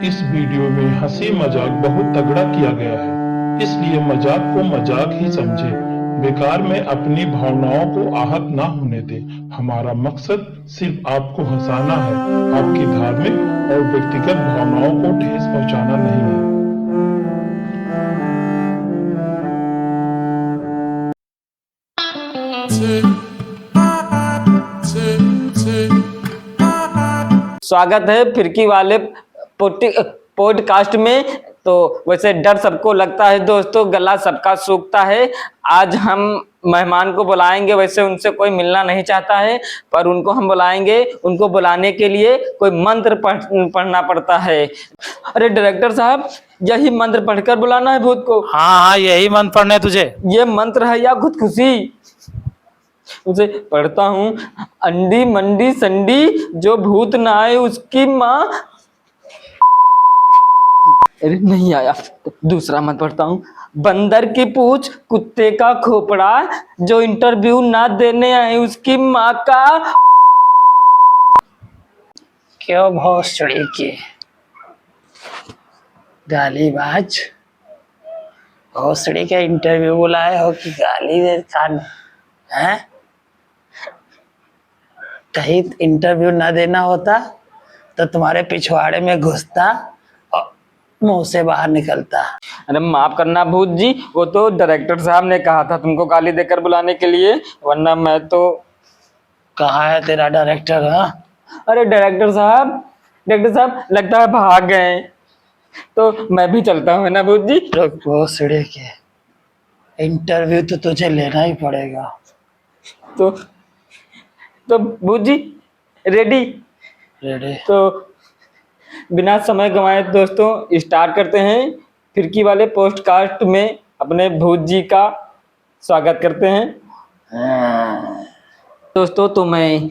इस वीडियो में हंसी मजाक बहुत तगड़ा किया गया है, इसलिए मजाक को मजाक ही समझे। बेकार में अपनी भावनाओं को आहत ना होने दे। हमारा मकसद सिर्फ आपको हंसाना है, आपकी धार्मिक और व्यक्तिगत भावनाओं को ठेस पहुंचाना नहीं है। स्वागत है फिरकी वाले पॉडकास्ट में। तो वैसे डर सबको लगता है दोस्तों, गला सबका सूखता है। आज हम मेहमान को बुलाएंगे, वैसे उनसे कोई मिलना नहीं चाहता है पर उनको हम बुलाएंगे। उनको बुलाने के लिए कोई मंत्र पढ़ना पड़ता है। अरे डायरेक्टर साहब, यही मंत्र पढ़कर बुलाना है भूत को? हाँ, यही मंत्र पढ़ना है तुझे। ये मंत्र है या खुदकुशी? उसे पढ़ता हूँ। अंडी मंडी संडी, जो भूत ना आए उसकी माँ। अरे नहीं आया, दूसरा मत पढ़ता हूँ। बंदर की पूछ कुत्ते का खोपड़ा, जो इंटरव्यू ना देने आए उसकी माँ का। क्यों भोसड़ी की गालीबाज, भोसड़ी के इंटरव्यू बुलाए हो कि गाली दे खाने हैं? कहीं इंटरव्यू ना देना होता तो तुम्हारे पिछवाड़े में घुसता और मुंह से बाहर निकलता। अरे माफ करना भूत जी, वो तो डायरेक्टर साहब ने कहा था तुमको गाली देकर बुलाने के लिए, वरना मैं तो। कहाँ है तेरा डायरेक्टर? हाँ, अरे डायरेक्टर साहब लगता है भाग गए, तो मैं भी चलता हूँ ना भूत जी। भोसड़ी के इंटरव्यू तो तुझे लेना ही पड़ेगा। तो भूत जी रेडी? रेडी। तो बिना समय गंवाए दोस्तों स्टार्ट करते हैं। फिरकी वाले पॉडकास्ट में अपने भूत जी का स्वागत करते हैं। दोस्तों तो मैं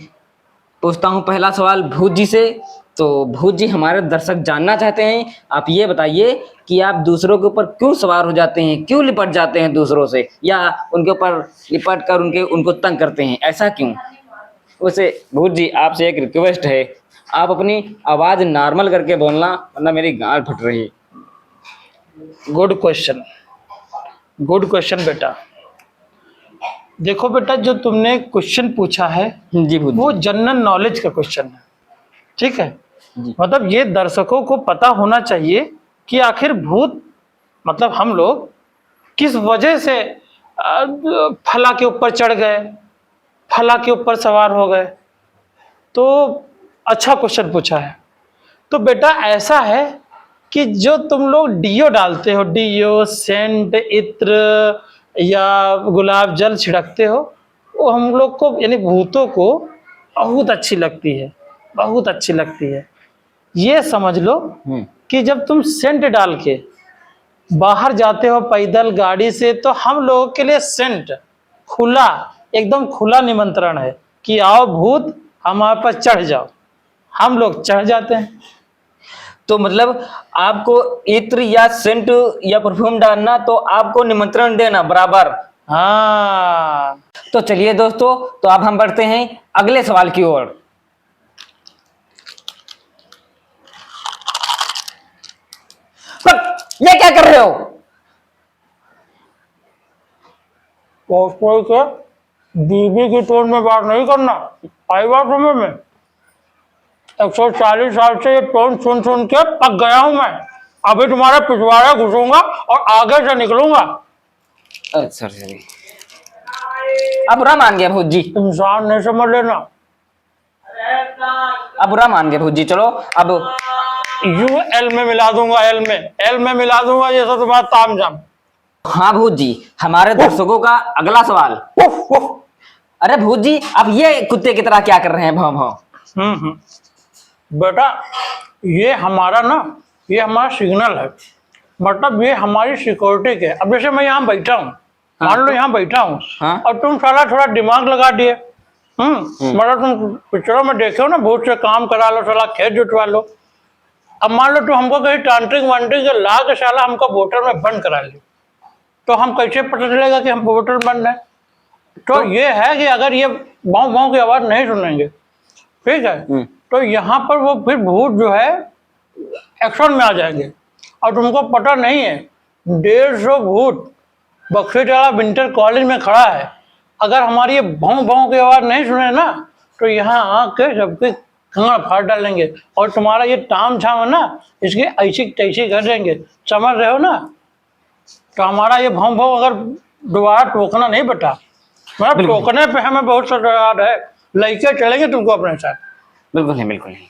पूछता हूँ पहला सवाल भूत जी से। तो भूत जी, हमारे दर्शक जानना चाहते हैं, आप ये बताइए कि आप दूसरों के ऊपर क्यों सवार हो जाते हैं, क्यों लिपट जाते हैं दूसरों से, या उनके ऊपर लिपट कर उनको तंग करते हैं, ऐसा क्यों? वैसे भूत जी आपसे एक रिक्वेस्ट है, आप अपनी आवाज नॉर्मल करके बोलना, वरना मेरी गांड फट रही है। गुड क्वेश्चन बेटा। देखो बेटा, जो तुमने क्वेश्चन पूछा है जी भूत वो जनरल नॉलेज का क्वेश्चन है, ठीक है? जी। मतलब ये दर्शकों को पता होना चाहिए कि आखिर भूत मतलब हम लोग किस वजह से फला के ऊपर चढ़ गए, फला के ऊपर सवार हो गए। तो अच्छा क्वेश्चन पूछा है। तो बेटा ऐसा है कि जो तुम लोग डीओ डालते हो, डीओ सेंट इत्र या गुलाब जल छिड़कते हो, वो हम लोग को यानी भूतों को बहुत अच्छी लगती है, बहुत अच्छी लगती है। ये समझ लो कि जब तुम सेंट डाल के बाहर जाते हो पैदल गाड़ी से, तो हम लोगों के लिए सेंट खुला, एकदम खुला निमंत्रण है कि आओ भूत हमारे पर चढ़ जाओ। हम लोग चढ़ जाते हैं। तो मतलब आपको इत्र या सेंट या परफ्यूम डालना, तो आपको निमंत्रण देना बराबर। हाँ, तो चलिए दोस्तों, तो अब हम बढ़ते हैं अगले सवाल की ओर। ये क्या कर रहे हो? कोई के बीबी की टोन में बात नहीं करना, आई बात समझ में? 140 साल से ये टोन सुन सुन के पक गया हूं मैं। अभी तुम्हारे पिछवाड़े घुसूंगा और आगे से निकलूंगा। अच्छा, अब बुरा मान गया भूत जी। इंसान नहीं समझ लेना। अब बुरा मान गया भूत जी। चलो अब यू एल में मिला दूंगा, एल में मिला दूंगा, ये सब तुम्हारा ताम झाम। हाँ भूत जी, हमारे दर्शकों का अगला सवाल। अरे भूत जी, अब ये कुत्ते की तरह क्या कर रहे हैं, भाव भाव? बेटा ये हमारा सिग्नल है, मतलब ये हमारी सिक्योरिटी के। अब जैसे मैं यहाँ बैठा हूँ, मान लो यहाँ बैठा हूँ, हाँ? और तुम साला थोड़ा दिमाग लगा दिए, मतलब तुम पिक्चरों में देखे हो ना, भूत से काम करा लो, साला खेत जुटवा लो। अब मान लो तुम हमको कहीं तांत्रिक वांत्रिक ला के साला हमको बोतल में बंद करा ली, तो हम कैसे पता चलेगा कि हम बोतल बंद है? तो ये है कि अगर ये भाव भाव की आवाज नहीं सुनेंगे, ठीक है, तो यहाँ पर वो फिर भूत जो है एक्शन में आ जाएंगे। और तुमको पता नहीं है 150 भूत बख्शीटाला विंटर कॉलेज में खड़ा है। अगर हमारी ये भौं भौं की आवाज़ नहीं सुने ना तो यहाँ आके सबके खाड़ फाड़ डालेंगे और तुम्हारा ये ताम झाम है ना इसकी ऐसी तैसी कर देंगे, समझ रहे हो ना। तो हमारा ये भौं भौं अगर दोबारा टोकना नहीं बता, मतलब बिल्कुल। टोकने पे हमें बहुत सा याद है, लेके चलेंगे तुमको अपने साथ। बिल्कुल नहीं, बिल्कुल नहीं।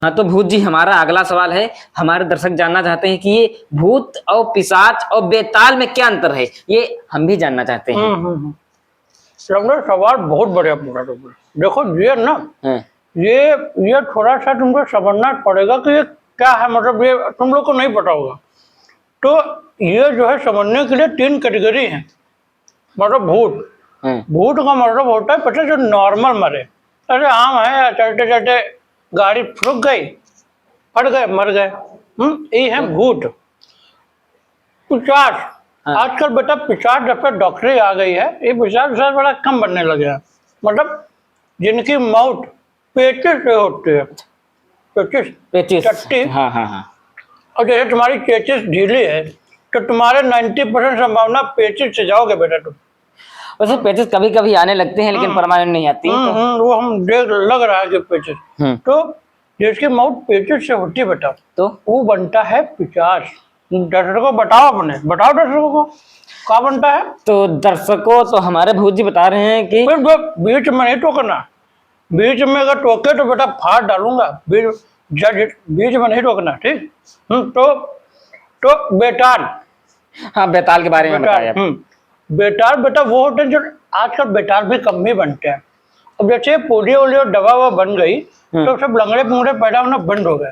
हाँ तो भूत जी, हमारा अगला सवाल है। हमारे दर्शक जानना चाहते हैं कि ये भूत और पिशाच और बेताल में क्या अंतर है, ये हम भी जानना चाहते हैं। तुमने सवाल बहुत बढ़िया पूछा तुमने। देखो ये ना हाँ, ये थोड़ा सा तुमको समझना पड़ेगा कि ये क्या है, मतलब ये तुम लोग को नहीं पता होगा। तो ये जो है समझने के लिए 3 कैटेगरी हैं। मतलब भूत, हाँ, भूत का मतलब होता है पता है, जो नॉर्मल मरे, अरे आम है चलते चलते गाड़ी रुक गई, फट गए, मर गए, ये है भूत। पिशाच, हाँ। आजकल बेटा पिशाच जब से डॉक्टरी आ गई है ये पिशाच बड़ा कम बनने लगे हैं। मतलब जिनकी मौत पेचिश से होती है, पेचिश पेचिश। टट्टी। हाँ हाँ हाँ। और जैसे तुम्हारी पेचिश ढीली है तो तुम्हारे 90% संभावना पेचिश से जाओगे बेटा तुम। वैसे पेचिश कभी कभी आने लगते हैं लेकिन परमानेंट नहीं आती। वो हम देख लग रहा है कि पेचिश। तो जिसकी मौत पेचिश से होती है बेटा तो वो बनता है पिशाच। दर्शकों को बताओ, अपने बताओ दर्शकों को क्या बनता है। तो दर्शकों, तो हमारे भूत जी बता रहे हैं कि फिर वो बीच में नहीं टोकना, बीच में अगर टोके तो बेटा फाड़ डालूंगा, बीच में नहीं टोकना, ठीक। तो बेताल, हाँ, बेताल के बारे में बताया। बेताल बेटा वो होते हैं जो आजकल बेताल भी कम ही बनते हैं। अब जैसे पोलियो वोलियो दवा ववा बन गई तो सब लंगड़े पुंगड़े पैदा होना बंद हो गए।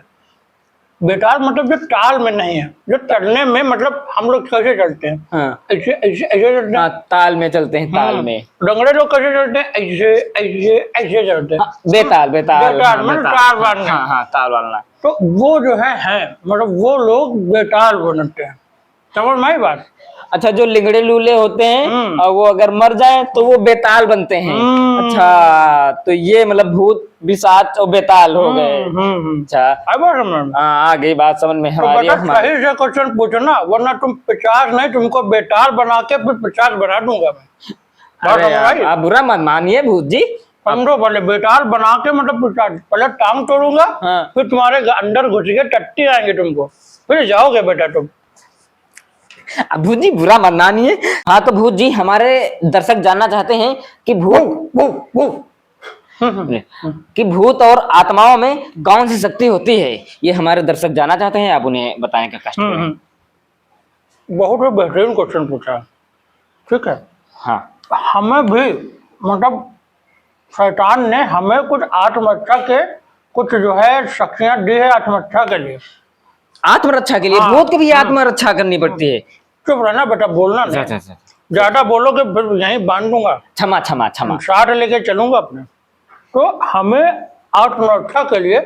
बेताल मतलब जो ताल में नहीं है, जो चलने में, मतलब हम लोग कैसे चलते हैं, हाँ, ऐसे ऐसे ऐसे चलते हैं। हाँ, ताल में चलते हैं, ताल में। लंगड़े लोग कैसे चलते हैं, ऐसे ऐसे ऐसे चलते हैं। हाँ, बेताल, बेताल, बेताल हाँ, मतलब बेताल। ताल बांधना। हाँ हाँ, ताल वालना। तो वो जो है मतलब वो लोग बेताल बनते हैं, समझ में आई बात। अच्छा, जो लिंगड़े लूले होते हैं और वो अगर मर जाए तो वो बेताल बनते हैं। अच्छा, तो ये मतलब भूत पिशाच और बेताल हो गए। अच्छा, हाँ, आ गई बात समझ में तो हमारी। बेटा सही से क्वेश्चन पूछना, वरना तुम पिशाच नहीं, तुमको बेताल बना के फिर पिशाच बना दूंगा मैं। अरे यार, आप बुरा मत मानिए भूत जी। समझो, पहले बेताल बना के मतलब पिशाच, पहले टांग तोड़ूंगा, हाँ। फिर तुम्हारे अंदर घुस के टट्टी आएंगे तुमको, फिर जाओगे बेटा तुम। अब भूत जी बुरा मत मानिए। हाँ तो भूत जी, हमारे दर्शक जानना चाहते हैं कि कि भूत और आत्माओं में कौन सी शक्ति होती है, ये हमारे दर्शक जानना चाहते हैं, आप उन्हें बताएं क्या कष्ट करें। बहुत ही बेहतरीन क्वेश्चन पूछा, ठीक है। हाँ, हमें भी मतलब शैतान ने हमें कुछ आत्मरक्षा के कुछ जो है शक्तियां दी है आत्मरक्षा के लिए। आत्मरक्षा के लिए हाँ, भूत को भी आत्मरक्षा करनी पड़ती है। चुप रहना बेटा, बोलना नहीं, अच्छा, अच्छा, ज्यादा बोलोगे फिर यहीं बांध दूंगा, क्षमा क्षमा क्षमा। साथ लेके चलूंगा अपने। तो हमें आत्मरक्षा के लिए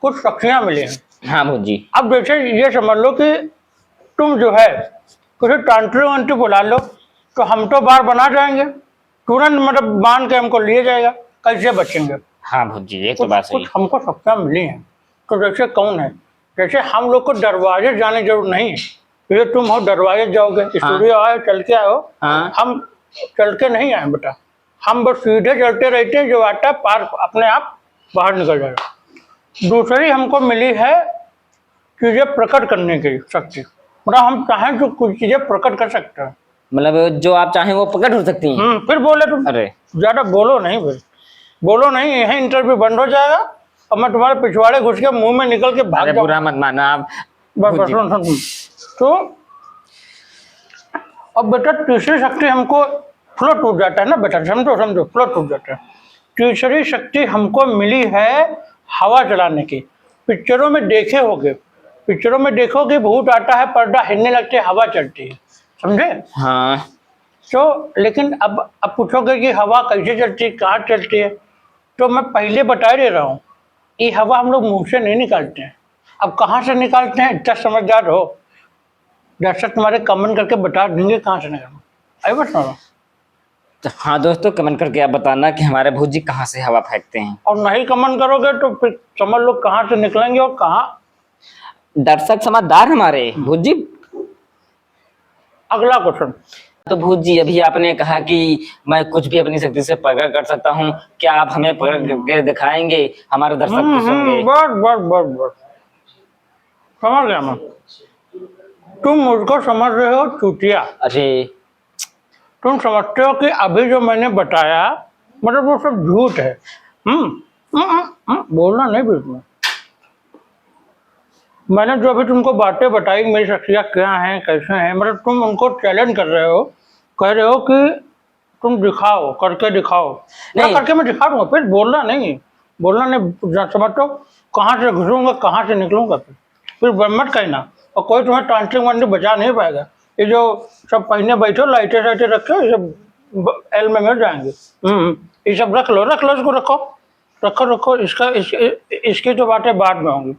कुछ शक्तियां मिली हैं। हाँ भूत जी। अब जैसे ये समझ लो कि तुम जो है किसी तांत्रिक वांत्रिक बुला लो तो हम तो बार बना जाएंगे, तुरंत मतलब बांध के हमको लिए जाएगा, कैसे बचेंगे। हाँ भूत जी, ये तो बात सही कुछ हमको शक्तियां मिली हैं। तो जैसे कौन है, जैसे हम लोग को दरवाजे जाने की जरूरत नहीं है, ये तुम हो दरवाजे जाओगे, स्टूडियो आए चल के आए हो, हाँ। हम चल के नहीं आए बेटा, हम बस सीधे चलते रहते हैं, जो आता है पार अपने आप बाहर निकल जाएगा। दूसरी हमको मिली है चीजें प्रकट करने की शक्ति, मतलब हम चाहें तो कुछ चीजें प्रकट कर सकते हैं। मतलब जो आप चाहें वो प्रकट हो सकती हैं। फिर बोले तुम, अरे ज्यादा बोलो नहीं भाई, बोलो नहीं, यही इंटरव्यू बंद हो जाएगा और मैं तुम्हारे पिछवाड़े घुस के मुंह में निकल के भाग जाऊंगा। बुरा मत माना आप। बस सुन। तो अब बेटा तीसरी शक्ति हमको फ्लो टूट जाता है ना बेटा, समझो फ्लो टूट जाता है। तीसरी शक्ति हमको मिली है हवा चलाने की। पिक्चरों में देखे होगे, पिक्चरों में देखोगे भूत आता है, पर्दा हिलने लगते, हवा चलती है, समझे। हाँ, तो लेकिन अब पूछोगे कि हवा कैसे चलती है, कहाँ चलती है, तो मैं पहले बता दे रहा हूँ, ये हवा हम लोग मुंह से नहीं निकालते हैं। अब कहाँ से निकालते हैं, इतना समझदार हो, दर्शक तुम्हारे कमेंट करके बता देंगे कहाँ से निकालना। आई बता रहा हूँ। तो हाँ दोस्तों, कमेंट करके आप बताना कि हमारे भूत जी कहाँ से हवा फेंकते हैं। और नहीं कमेंट करोगे तो फिर समझ लो कहाँ से निकलेंगे और कहाँ दर्शक समझदार हमारे भूत जी। अगला क्वेश्चन। तो भूत जी अभी आपने कहा कि मैं कुछ भी अपनी शक्ति से प्रकट कर सकता हूँ, क्या आप हमें प्रकट करके दिखाएंगे? हमारे दर्शक खुश होंगे। बस बस बस बस, समझ गया मैं। तुम मुझको समझ रहे हो चूतिया। अरे तुम समझते हो कि अभी जो मैंने बताया मतलब वो सब झूठ है। बोलना नहीं बीच में। मैंने जो अभी तुमको बातें बताई मेरी शक्तियाँ क्या हैं कैसे हैं, मतलब तुम उनको चैलेंज कर रहे हो, कह रहे हो कि तुम दिखाओ, करके दिखाओ। नहीं। करके मैं दिखा दूंगा, फिर बोलना नहीं, बोलना नहीं। समझो कहाँ से घुसूंगा कहाँ से निकलूंगा, फिर मत कहना। और कोई तुम्हें टांटिंग वांटिंग बचा नहीं पाएगा। ये जो सब पहने बैठो लाइटें साइटें रखे ये सब एल में मिल जाएंगे। ये सब रख लो इसको रखो रखो रखो। इसकी तो बातें बाद में होंगी।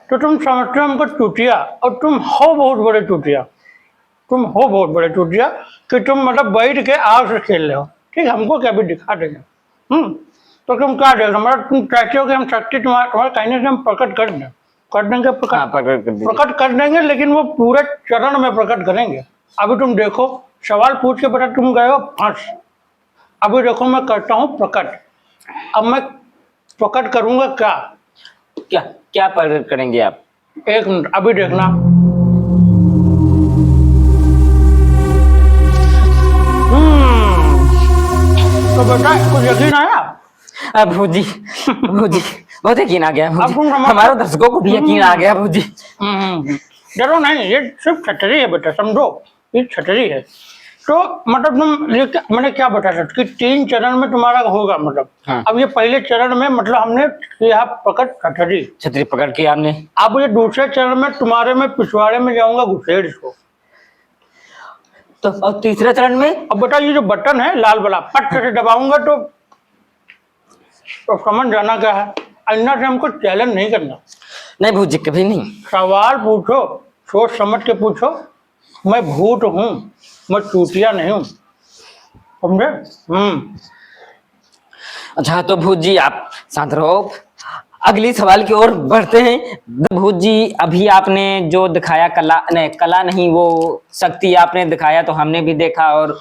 तो तुम समझते हो हमको चूतिया, और तुम हो बहुत बड़े चूतिया। तुम हो बहुत बड़े चूतिया कि तुम मतलब बैठ के आग से खेल रहे हो। ठीक, हमको क्या भी दिखा देंगे। तो तुम क्या देगा हमारा, तुम चाहते हो कि हम शक्ति तुम्हारे कहने से हम प्रकट कर दें, कर देंगे हाँ, प्रकट कर देंगे, लेकिन वो पूरे चरण में प्रकट करेंगे। अभी तुम देखो सवाल पूछ के बेटा तुम गए हो फंस। अभी देखो मैं करता हूँ प्रकट। अब मैं प्रकट करूंगा क्या क्या क्या प्रकट करेंगे आप? एक मिनट अभी देखना। तो बेटा कुछ यकीन आया? भूत जी बहुत यकीन आ गया भूत जी। अब तुम समझ- हमारे दर्शकों को भी यकीन आ गया भूत जी। डरो नहीं, ये सिर्फ छतरी है बेटा, समझो ये छतरी है। तो मतलब मैंने क्या बताया कि 3 चरण में तुम्हारा होगा मतलब। हाँ। अब ये पहले चरण में मतलब हमने किया प्रकट छतरी। छतरी पकड़ के आपने। अब ये दूसरे चरण में तुम्हारे में पिछवाड़े में जाऊंगा घुसेड़ इसको। तो और तीसरे चरण में? अब बेटा ये जो बटन है लाल वाला पट से दबाऊंगा तो समझ जाना क्या है। अन्ना से हमको चैलेंज नहीं करना। नहीं भूत जी कभी नहीं। सवाल पूछो, सोच समझ के पूछो। मैं भूत हूँ, मैं चूतिया नहीं हूँ, समझे? अच्छा तो भूत जी आप शांत रहो, अगली सवाल की ओर बढ़ते हैं। भूत जी अभी आपने जो दिखाया कला नहीं वो शक्ति आपने दिखाया तो हमने भी देखा और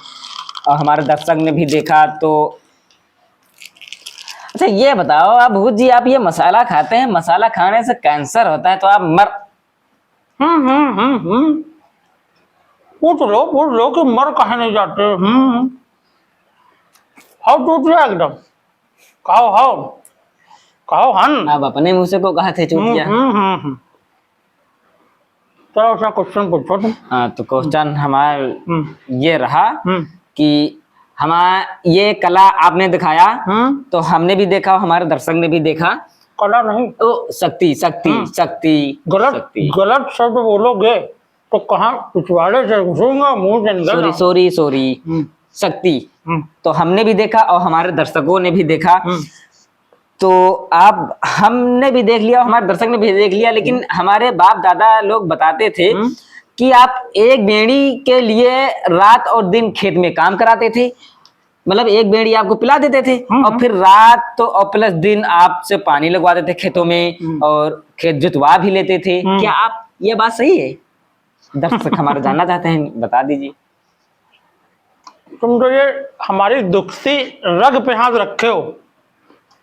हमारे दर्शक ने भी देखा। तो अच्छा ये बताओ आप भूत जी, आप ये मसाला खाते हैं, मसाला खाने से कैंसर होता है तो आप मर। पूछ लो कि मर कहा नहीं जाते। हाउ टूट गया एकदम। कहो हन। आप अपने मुंह से को कहा थे चूतिया। चलो ऐसा क्वेश्चन पूछो तुम। हाँ तो क्वेश्चन हमारा ये रहा हम्म कि हमारा ये कला आपने दिखाया तो हमने भी देखा और हमारे दर्शक ने भी देखा। कला नहीं, ओ शक्ति शक्ति शक्ति शक्ति। गलत शब्द बोलोगे तो कहाँ पिछवाड़े से घुसूंगा मुंह से निकलना। सॉरी शक्ति तो हमने भी देखा और हमारे दर्शकों ने भी देखा। तो आप हमने भी देख लिया और हमारे दर्शक ने भी देख लिया, लेकिन हमारे बाप दादा लोग बताते थे कि आप एक बेड़ी के लिए रात और दिन खेत में काम कराते थे। मतलब एक बेड़ी आपको पिला देते थे और फिर रात तो और प्लस दिन आपसे पानी लगवाते थे खेतों में और खेत जुतवा भी लेते थे। क्या आप ये बात सही है? दर्शक हमारे जानना चाहते हैं, बता दीजिए। तुम तो ये हमारी दुखती रग पे हाथ रखे हो।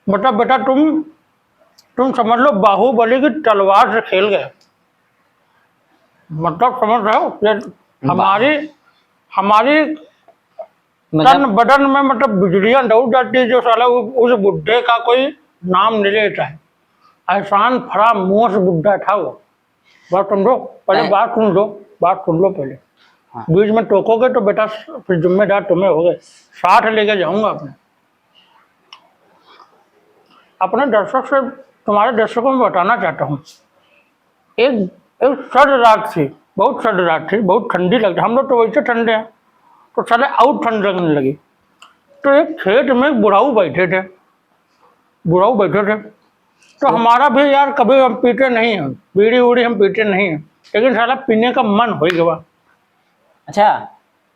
मतलब बेटा तुम समझ लो बाहुबली की तलवार से खेल गए। मतलब समझ रहे हो ये हमारी तन बदन में मतलब बिजलियां दौड़ जाती है जो साला उस बुड्ढे का कोई नाम नहीं लेता है। एहसान फरा मुंह से बुड्ढा था वो। बात समझो, पहले बात सुन लो पहले। बीच में टोकोगे तो बेटा फिर जिम्मेदार तुम्हें हो गए। साथ लेके जाऊंगा अपने दर्शक से, तुम्हारे दर्शकों में बताना चाहता हूँ। एक सर्द रात थी, बहुत सर्द रात थी, बहुत ठंडी लगती। हम लोग तो वैसे ठंडे हैं तो साले आउट ठंड लगने लगी। तो एक खेत में बुढ़ाऊ बैठे थे तो हमारा भी यार कभी हम पीते नहीं हैं, बीड़ी उड़ी हम पीते नहीं हैं, लेकिन साला पीने का मन हो गया। अच्छा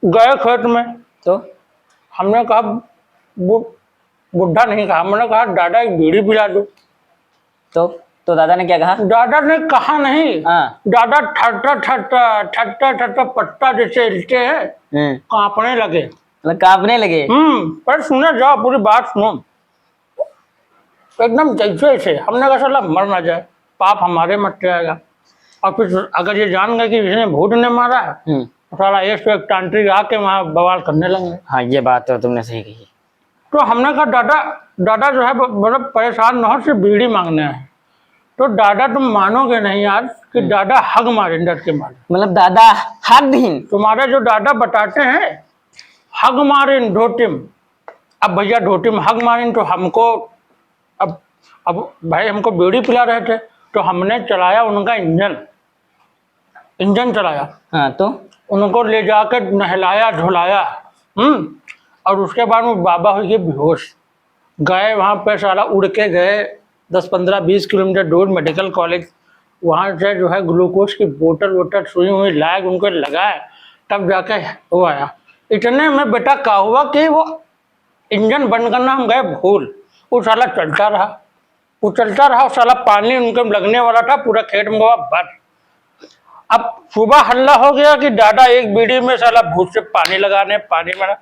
गए खेत में तो हमने कहा बुढ़ा नहीं कहा, हमने कहा दादा एक बीड़ी पिला दो। तो तो दादा ने क्या कहा? दादा ने कहा नहीं, हाँ। दादा ठट्टा ठट्टा ठट्टा ठट्टा पट्टा जैसे हिलते हैं, कांपने लगे। मतलब कांपने लगे। पर सुने जाओ, पूरी बात सुनो। एकदम जैसे ऐसे हमने कहा साला मर ना जाए, पाप हमारे मत जाएगा। और फिर अगर ये जान गए कि इसने भूत ने मारा है, तो साला एक से एक तांत्रिक आके वहां बवाल करने लगे। हाँ, ये बात तो तुमने सही कही। तो हमने कहा दादा जो है मतलब परेशान न हो, सिर्फ बीड़ी मांगने हैं। तो दादा तुम मानोगे नहीं यार कि दादा हग मारे, डर के मारे। मतलब दादा हक दीन? तुम्हारे जो दादा बताते हैं हग मारिन ढोटिम। अब भैया ढोटिम हग मारिन तो हमको अब भाई हमको बीड़ी पिला रहे थे, तो हमने चलाया उनका इंजन चलाया। हाँ, तो उनको ले जाकर नहलाया धुलाया। और उसके बाद वो बाबा हो गए बेहोश। गए वहाँ पे साला उड़ के गए 10-15-20 किलोमीटर दूर मेडिकल कॉलेज। वहाँ से जो है ग्लूकोज की बोतल सुई हुई लाए, उनको लगाए, तब जाके वो आया। इतने में बेटा क्या हुआ कि वो इंजन बंद करना हम गए भूल। वो साला चलता रहा, वो साला पानी उनको लगने वाला था, पूरा खेत में भर। अब सुबह हल्ला हो गया कि दादा एक बीड़ी में साला भूत से पानी लगाने, पानी में।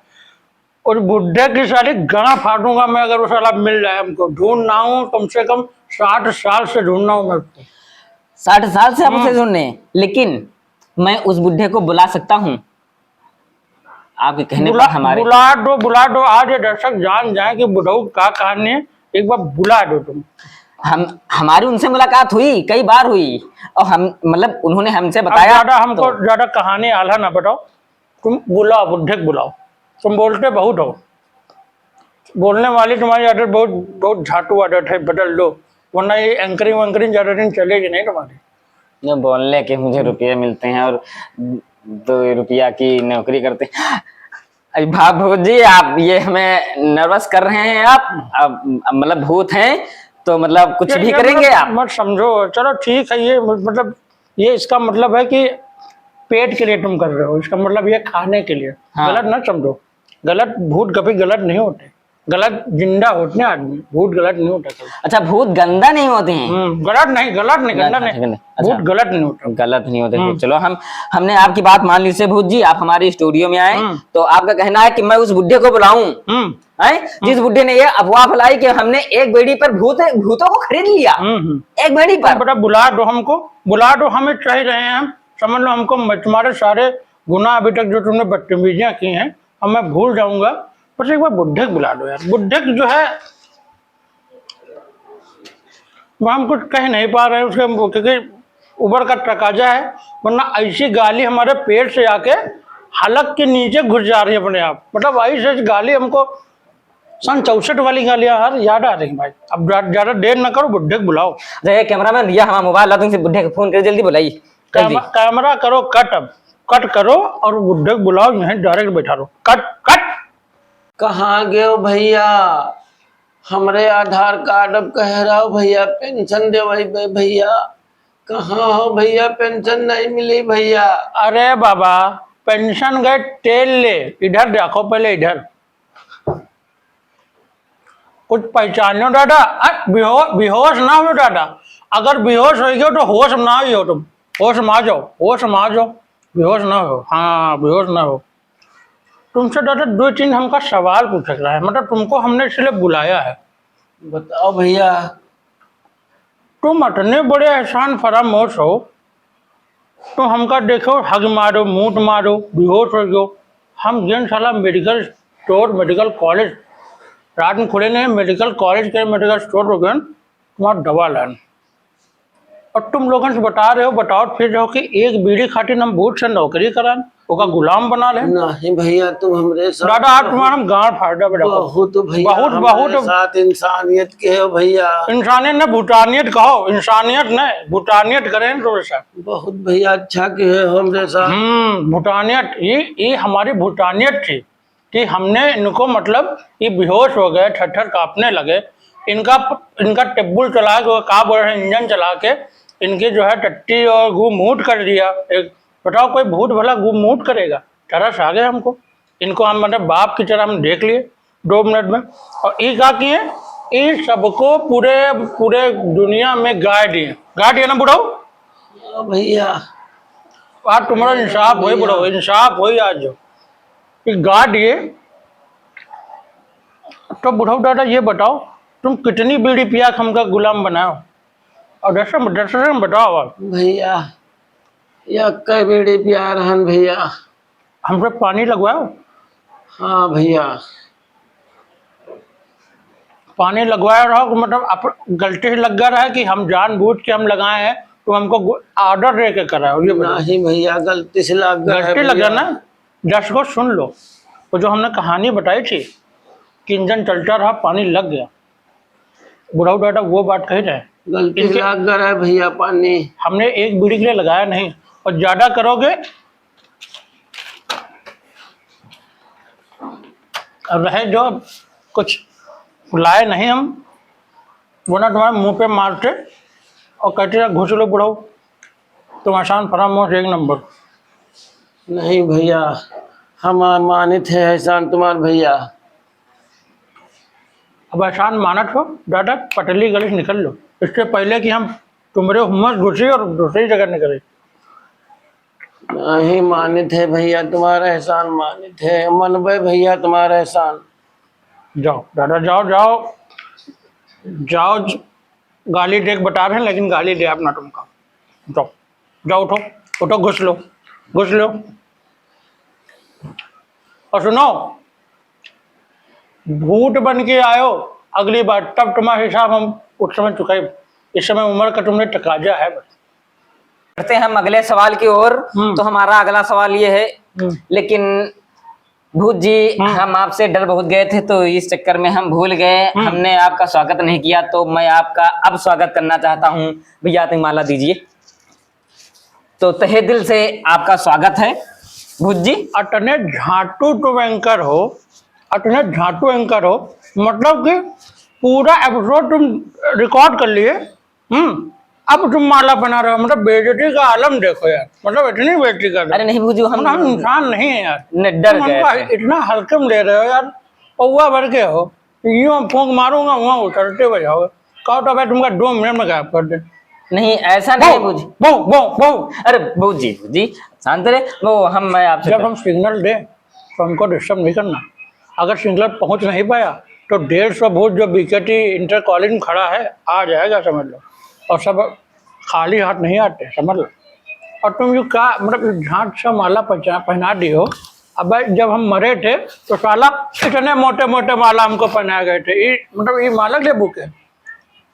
और बुढ़े की सारी गला फाड़ूंगा मैं अगर वो साला मिल जाए हमको। ढूंढना हूँ कम से कम 60 साल से ढूंढना हूँ मैं उसको। 60 साल से आप उसे ढूंढने, लेकिन मैं उस बुढ़े को बुला सकता हूँ आपके कहने पर। हमारे बुला दो। आज ये दर्शक जान जाए कि बुढ़ऊ का कहानी है, एक बार बुला दो तुम। हमारी उनसे मुलाकात हुई, कई बार हुई, और हम मतलब उन्होंने हमसे बताया। ज्यादा हमको ज्यादा कहानी आला ना बताओ, तुम बुलाओ, बुढ़े को बुलाओ। तुम बोलते बहुत हो, बोलने वाली तुम्हारी आदत बहुत झाटू आदत है, बदल लो, वरना ये एंकरिंग वैंकरिंग ज्यादा दिन चलेगी नहीं तुम्हारी। बोलने के मुझे रुपये मिलते हैं और 2 रुपया की नौकरी करते हैं। अरे भूत जी, आप ये हमें नर्वस कर रहे हैं। आप मतलब भूत हैं तो मतलब कुछ भी करेंगे आप? मत समझो, चलो ठीक है। ये मतलब ये इसका मतलब है कि पेट के लिए तुम कर रहे हो, इसका मतलब ये खाने के लिए। हाँ। गलत ना समझो, गलत भूत कभी गलत नहीं होते, गलत जिंदा होते हैं आदमी, भूत गलत नहीं होता कभी। अच्छा, भूत गंदा नहीं होते हैं? गंदा नहीं, गंदा नहीं, भूत गलत नहीं होता, गलत नहीं होते भूत। चलो हमने आपकी बात मान ली से भूत जी, आप हमारे स्टूडियो में आए, तो आपका कहना है कि मैं उस बुढ़े को बुलाऊं, जिस बुढ़े ने ये अफवाह फैलाई कि हमने एक बेड़ी पर भूतों को खरीद लिया। एक बेड़ी पर बेटा बुला दो हमको, बुला दो, हमें चाह रहे हैं हम। समझ लो हमको तुम्हारे सारे गुनाह अभी तक जो तुमने बदतमीजियां की हैं हम मैं भूल जाऊंगा, बस एक बार बुढ़े को बुला दो यार। बुढ़े जो है वो हम कुछ कह नहीं पा रहे हैं उसके, क्योंकि उबर का तकाजा है, वरना ऐसी गाली हमारे पेट से आके हलक के नीचे घुस जा रही है अपने आप। मतलब ऐसी गाली हमको सन 64 वाली गालियां यार याद आ रही भाई। अब ज्यादा देर ना करो, बुढ़े को बुलाओ। कैमरामैन भैया, हमारा मोबाइल ला, तुमसे बुढ़े को फोन कर, जल्दी बुलाइए। कैमरा करो कट, अब कट करो और बुढ़े को बुलाओ, यहीं डायरेक्ट बैठा रहो। Cut cut. कहाँ गए हो भैया? हमरे आधार कार्ड अब कह रहा हो भैया पेंशन दे भैया। कहाँ हो भैया? पेंशन नहीं मिली भैया। अरे बाबा पेंशन गए तेल ले, इधर देखो पहले, इधर कुछ पहचानो दादा। बेहोश ना हो दादा, अगर बेहोश हो गए तो होश ना हो तुम, होश में आ जाओ, होश में आ जाओ, बेहोश ना हो। हाँ बेहोश ना हो। तुमसे दादा 2-3 हमका सवाल पूछ रहा है, मतलब तुमको हमने इसलिए बुलाया है। बताओ भैया। तुम इतने बड़े एहसान फरामोश हो, तो हमका देखो हग मारो, मूठ मारो, बेहोश हो गयो। हम जिन साला मेडिकल स्टोर, मेडिकल कॉलेज रात में खुले नहीं, मेडिकल कॉलेज के मेडिकल स्टोर हो गए तुम्हारा दवा लान, और तुम लोगों से बता रहे हो, बताओ फिर रहो कि एक बीड़ी खातिर हम भूत से नौकरी करान, उसका गुलाम बना ले। नहीं भैया तुम हमरे साथ दादा आज तुम्हारा गांड फाड़ा बहुत भैया, बहुत साथ इंसानियत के हो भैया। इंसानियत ने भूटानियत कहो, इंसानियत ने भूटानियत करें तो साथ बहुत भैया अच्छा के है हमरे साथ। भूटानियत, ये हमारी भूटानियत थी कि हमने इनको मतलब ये बेहोश हो गए, ठट्ठर कांपने लगे, इनका टेबुल चला के का बोल रहे इंजन चला के इनकी जो है टट्टी और गू मूट कर दिया। एक बताओ कोई भूत भला गू मूट करेगा? तरस आ गए हमको, इनको हम मतलब बाप की तरह हम देख लिए 2 मिनट में। और ये क्या किए, इस सबको पूरे पूरे दुनिया में गाइड है ना बुढ़ाऊ। भैया आज तुम्हारा इंसाफ हो बुढ़ाऊ, इंसाफ हो आज जो गार्ड ये। तो बुढ़ाऊ दादा ये बताओ, तुम कितनी बीड़ी पिया के हमका गुलाम बनाओ, और दर्शन में बताओ आप। भैया या कई बेड़ी प्यार हन भैया। हमसे पानी लगवाओ। हाँ भैया पानी लगवाया रहो, मतलब आप गलती से लग गया रहा है कि हम जानबूझ के हम लगाए हैं, तो हमको ऑर्डर दे के कराओ। ये बताओ। नहीं भैया गलती से लग गया है गलती लग गया भैया। ना, दस को सुन लो। वो जो हमने कहानी बताई थी कि इंजन चलता रहा पानी लग गया, बुढ़ाऊ दादा वो बात कही रहे। गलती से लग गया है भैया पानी। हमने एक बीड़ी के लिए लगाया नहीं, और ज्यादा करोगे रहे जो कुछ लाए नहीं हम, वरना तुम्हारे मुंह पे मारते और कहते हैं घुस लो बुढ़ाऊ, तुम आसान फरामोश एक नंबर। नहीं भैया हम मानित है एहसान तुम्हार भैया। अब आसान मानत हो दादा, पटली गली से निकल लो, इससे पहले कि हम तुम्हारे हुम्मस घुसे और दूसरी जगह निकले। नहीं मानित है भैया तुम्हारा एहसान, मानित है मनबे भैया तुम्हारा एहसान। जाओ दादा जाओ जाओ जाओ, गाली देख बता रहे हैं लेकिन गाली दे अपना तुमका। जाओ जाओ, उठो उठो, घुस लो घुस लो। और सुनो, भूत बन के आयो अगली बार, तब तुम्हारा हिसाब हम उस समय चुकाए। इस समय उम्र का तुमने तकाजा है बस। करते हैं हम अगले सवाल की ओर। तो हमारा अगला सवाल ये है, लेकिन भूत जी हम आपसे डर बहुत गए थे, तो इस चक्कर में हम भूल गए, हमने आपका स्वागत नहीं किया, तो मैं आपका अब स्वागत करना चाहता हूँ। भैया आप माला दीजिए। तो तहे दिल से आपका स्वागत है भूत जी। अटने झाटू तो एंकर हो, अटने झाटू एंकर हो, मतलब कि पूरा एपिसोड तुम रिकॉर्ड कर लिए, अब तुम माला बना रहे हो, मतलब बेइज्जती का आलम देखो यार, मतलब इतनी बेइज्जती कर रहे हो। अरे नहीं भूत जी, हम इंसान नहीं है यार, डर तुम गए हमको थे। इतना हल्के में ले रहे हो यार, पौवा भर के हो, यूं फूंक मारूंगा वहां उछलते बजाओगे, कहो तो भाई तुमका 2 मिनट में गायब कर दे। नहीं ऐसा नहीं भूत जी। बहु बहु बहु अरे भूत जी शांत रहे। वो मैं आपसे जब हम सिग्नल दें तो हमको डिस्टर्ब नहीं करना। अगर सिग्नल पहुंच नहीं पाया तो 150 भूत जो बीकेटी इंटर कॉलेज में खड़ा है आ जाएगा, समझ लो। और सब खाली हाथ नहीं आते, समझ लो। और तुम जो का मतलब झांट सा माला पहना दी हो। अब जब हम मरे थे तो साला इतने मोटे मोटे माला हमको पहनाए गए थे, ये मतलब ये माला ले बुके,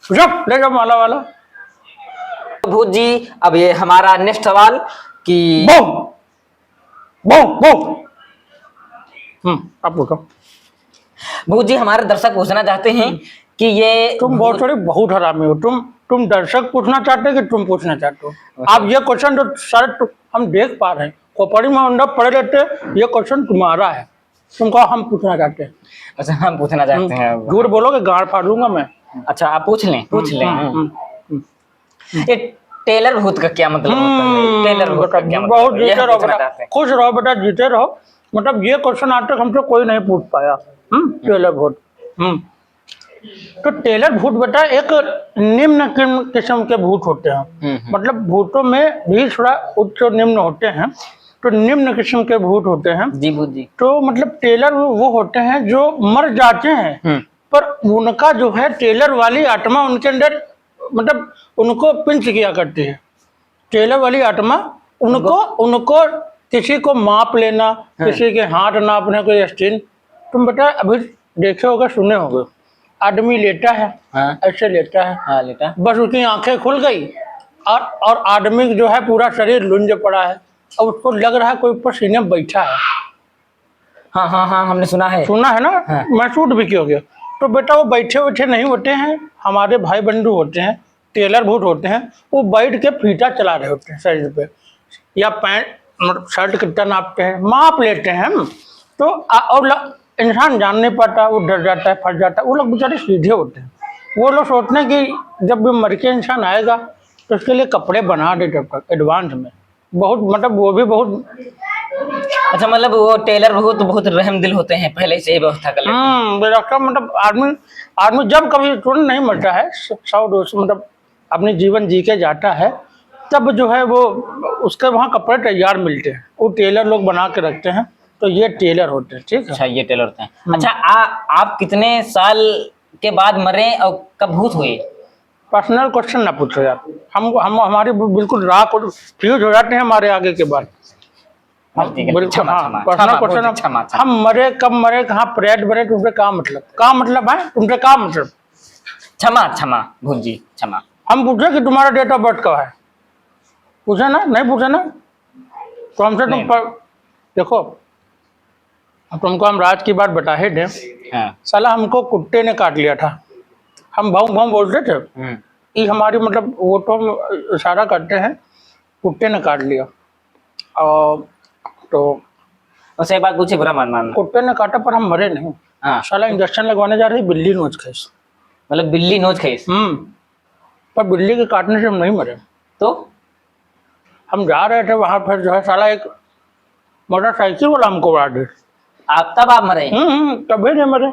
जब ले जाओ माला वाला। भूत जी अब ये हमारा नेक्स्ट सवाल कि बहु बहु बहु अब पूछो। भूत जी हमारे दर्शक पूछना चाहते हैं कि ये तुम बहुत थोड़ी बहुत हरामी हो। तुम दर्शक पूछना चाहते हो कि तुम पूछना चाहते हो? आप ये क्वेश्चन तो सारे हम देख पा रहे हैं, खोपड़ी में अंदर पड़े रहते, ये क्वेश्चन तुम्हारा है, तुमको हम पूछना चाहते हैं। अच्छा हम पूछना चाहते हैं। झूठ बोलोगे गाड़ फाड़ दूंगा मैं। अच्छा आप पूछ लें। ये टेलर भूत का क्या मतलब होता है? टेलर भूत का क्या मतलब बहुत है? ये जीते हम रहो पूछना बेटा, चाहते हैं। खुश रहो बेटा, जीते रहो। मतलब ये क्वेश्चन आज तक हमसे कोई नहीं पूछ पाया। टेलर भूत। तो टेलर भूत बेटा एक निम्न किस्म के भूत होते हैं। मतलब भूतों में भी थोड़ा उच्च और निम्न होते हैं, तो निम्न किस्म के भूत होते हैं जी भूत जी। तो मतलब टेलर वो होते हैं जो मर जाते हैं, पर उनका जो है टेलर वाली आत्मा उनके अंदर मतलब उनको पिंच किया करती है। टेलर वाली आत्मा उनको किसी को माप लेना, किसी के हाथ नापने, कोई स्टीन। तुम बेटा अभी देखे होगे, सुने होगे, आदमी लेटा है, ऐसे लेटा है, हाँ लेटा, बस उसकी आंखें खुल गई और आदमी जो है पूरा शरीर लुंज पड़ा है, और उसको लग रहा है कोई ऊपर सीने में बैठा है। हाँ हमने सुना है ना। हाँ। महसूस भी किया गया। तो बेटा वो बैठे नहीं होते हैं, हमारे भाई बंधु होते हैं, टेलर भूत होते हैं, वो बैठ के फीता चला रहे होते हैं शरीर पे, या पैंट मतलब शर्ट कितना नापते हैं, माप लेते हैं हम। तो और इंसान जान नहीं पाता, वो डर जाता है, फंस जाता है। वो लोग बेचारे सीधे होते हैं, वो लोग सोचते हैं कि जब भी मर के इंसान आएगा तो उसके लिए कपड़े बना दे, जब तक एडवांस में बहुत, मतलब वो भी बहुत अच्छा, मतलब वो टेलर बहुत बहुत रहम दिल होते हैं, पहले से ही व्यवस्था कर लेते हैं। डॉक्टर मतलब आदमी आदमी जब कभी तुरंत नहीं मरता है, 100-200 मतलब अपने जीवन जी के जाता है, तब जो है वो उसके वहाँ कपड़े तैयार मिलते हैं, वो टेलर लोग बना के रखते हैं, तो ये टेलर होते हैं, ठीक है। अच्छा, ये टेलर होते हैं। अच्छा, आप कितने साल के बाद मरे और कब भूत हुए? पर्सनल क्वेश्चन ना पूछो यार, हम हमारी बिल्कुल राख और फ्यूज हो जाते हैं हमारे आगे के बाद। हम ठीक है, बिल्कुल क्षमा, हाँ, क्षमा, पर्सनल क्षमा, क्वेश्चन बहुत क्षमा, क्षमा। हम मरे कब मरे, कहाँ प्रेड मरे, तुमसे क्या मतलब है, तुमसे क्या मतलब। क्षमा क्षमा भूत जी, क्षमा। हम पूछे कि तुम्हारा डेट ऑफ बर्थ कब है, पूछे ना, नहीं पूछे ना, तो हमसे नहीं। देखो, अब तुमको हम राज की बात बता ही दें। हाँ। साला हमको कुत्ते ने काट लिया था, हम भाऊ भाऊ बोलते थे, ये हमारी मतलब वो तो हम इशारा करते हैं, कुत्ते ने काट लिया। और तो उससे एक बात पूछे, बुरा मान मान। कुत्ते ने काटा पर हम मरे नहीं। हाँ। साला इंजेक्शन लगवाने जा रही बिल्ली नोच खींच। मतलब बिल्ली नोच खींच? पर बिल्ली के काटने से हम नहीं मरे। तो हम जा रहे थे वहां, फिर जो है साला एक मोटरसाइकिल वाला हमको उड़ा दे। आप मरे? कभी नहीं मरे,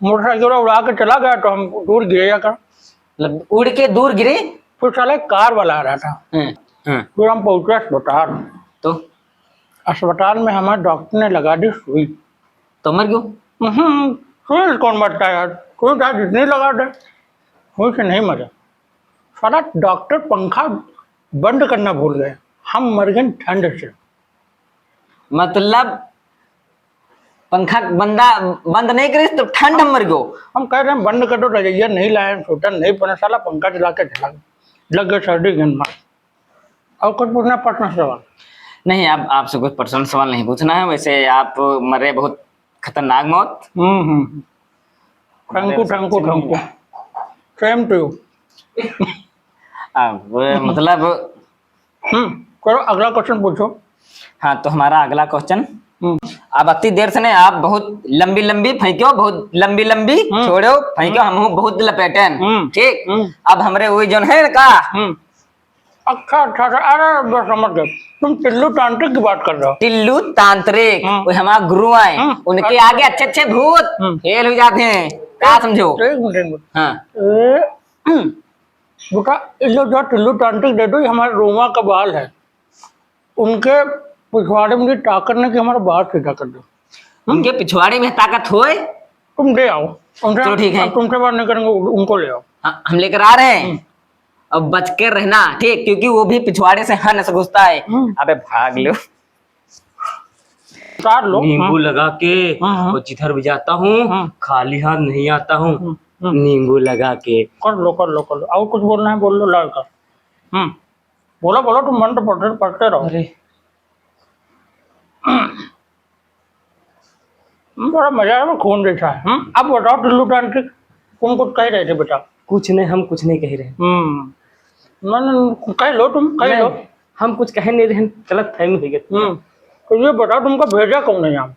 मोटरसाइकिल वाला उड़ा के चला गया, तो हम दूर गिरे जाकर। मतलब उड़ के दूर गिरे? फिर साला एक कार वाला आ रहा था, फिर हम पहुंचे अस्पताल। तो अस्पताल में हमारे डॉक्टर ने लगा दी सुई। तो मर क्यों? सुई कौन मरता है यार, सुई चाहे जितनी लगा दे, सुई से नहीं मरे। साला डॉक्टर पंखा बंद करना भूल गए, हम मर गए ठंड से। मतलब पंखा बंद नहीं करे तो ठंड हम मर गयो? हम कह रहे हैं बंद कर दो, रजैया नहीं लाए, स्वेटर नहीं पहना, साला पंखा चला के चला गया, लग गए सर्दी के मार। और कुछ पूछना पर्सनल सवाल? नहीं, अब आपसे कुछ पर्सनल सवाल नहीं पूछना है, वैसे आप मरे बहुत खतरनाक मौत। Thank you same to you. अब मतलब करो अगला क्वेश्चन पूछो। हाँ, तो हमारा अगला क्वेश्चन, अब अति देर से नहीं, आप बहुत लंबी लंबी फेंक्यो, बहुत लंबी लंबी छोड़ो फेंक्यो, हम बहुत लपेटन, ठीक। अब हमरे वही जोन है का। अच्छा, अरे बस समझ गए, तुम टिल्लू तांत्रिक की बात कर रहे हो। टिल्लू तांत्रिक, वो हमारे गुरु आए, उनके आगे अच्छे अच्छे भूत फेल हो जाते हैं, क्या समझो? एक मिनट। हाँ। बेटा, जो टिल्लू तांत्रिक दे दो, ये हमारे रोमा का बाल है, उनके पिछवाड़े में ताकत नहीं कि हमारा बाल सीधा कर दो। उनके पिछवाड़े में ताकत होए? तुम ले आओ उनसे, तो ठीक है, तुमसे बात नहीं करेंगे, उनको ले आओ। हम लेकर आ रहे हैं, अब बच के रहना, ठीक, क्योंकि वो भी पिछवाड़े से हन से घुसता है। अबे भाग लो, काट लो। नींबू लगा के और जिधर भी जाता हूँ खाली हाथ नहीं आता हूँ, नींबू लगा के। कर लो। और कुछ बोलना है बोल लो, लड़का। बोलो, तुम मन तो पढ़ते रहो। बड़ा मजा है, खून जैसा है। अब बताओ टिल्लू तांत्रिक, तुम कुछ कह रहे थे बेटा? कुछ नहीं, हम कुछ नहीं कह रहे। कह लो, तुम कह लो। हम कुछ कह नहीं रहे, गलत फहमी हो गई। तो ये बताओ, तुमको भेजा कौन है यहाँ?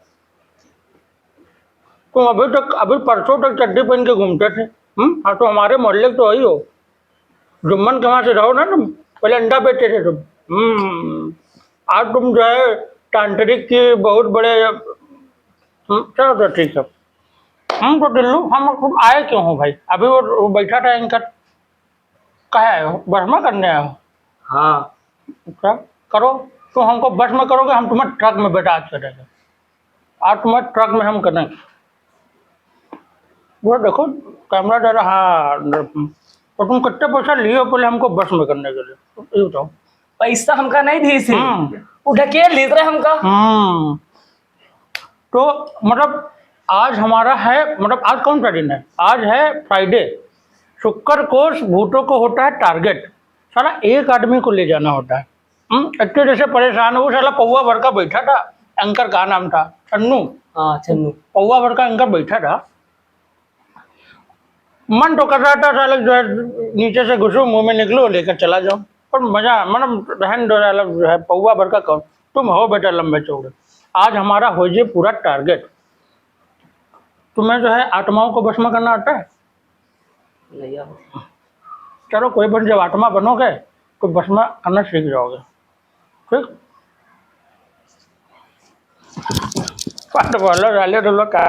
तुम अभी परसों तक चड्डी पहन के घूमते थे। हाँ, तो हमारे मोहल्ले तो वही हो, जुम्मन के वहां से रहो ना तुम, पहले अंडा बेचते थे तुम। आज तुम जो है तांत्रिक की बहुत बड़े। चलो तो ठीक है। तो टिल्लू, हम तुम आए क्यों हो भाई? अभी वो बैठा था एंकर, कहा आए हो? भस्म करने आए हो? हाँ। क्या करो, तो हमको बस में करोगे, हम तुम्हें ट्रक में बैठा करेंगे। आज तुम्हें ट्रक में हम करेंगे। वो देखो कैमरा डरा। हाँ, तो तुम कितने पैसा लिए हो पहले हमको बस में करने के लिए, तो ये बताओ। पैसा हमका नहीं दी थी, ढकेल ली रहे हमका। तो मतलब आज हमारा है, मतलब आज कौन सा दिन है? आज है फ्राइडे। शुक्र को भूतों को होता है टारगेट, साला एक आदमी को ले जाना होता है। इतने जैसे परेशान हो, साला पौवा भर का बैठा था, एंकर का नाम था छन्नू। हाँ, छन्नू। पौवा भर का एंकर बैठा था, मन तो कर रहा था साला जो है नीचे से घुसो, मुंह में निकलो, लेकर चला जाओ, पर मजा मतलब रहन दो, जो है पौवा भर का कौन, तुम हो बेटा लंबे चौड़े। आज हमारा हो जाए पूरा टारगेट। तुम्हें जो है आत्माओं को भस्म करना आता है? नहीं। चलो कोई बात, जब आत्मा बनोगे तो भस्म करना सीख जाओगे, ठीक। पाट बोलो डाले डोलो का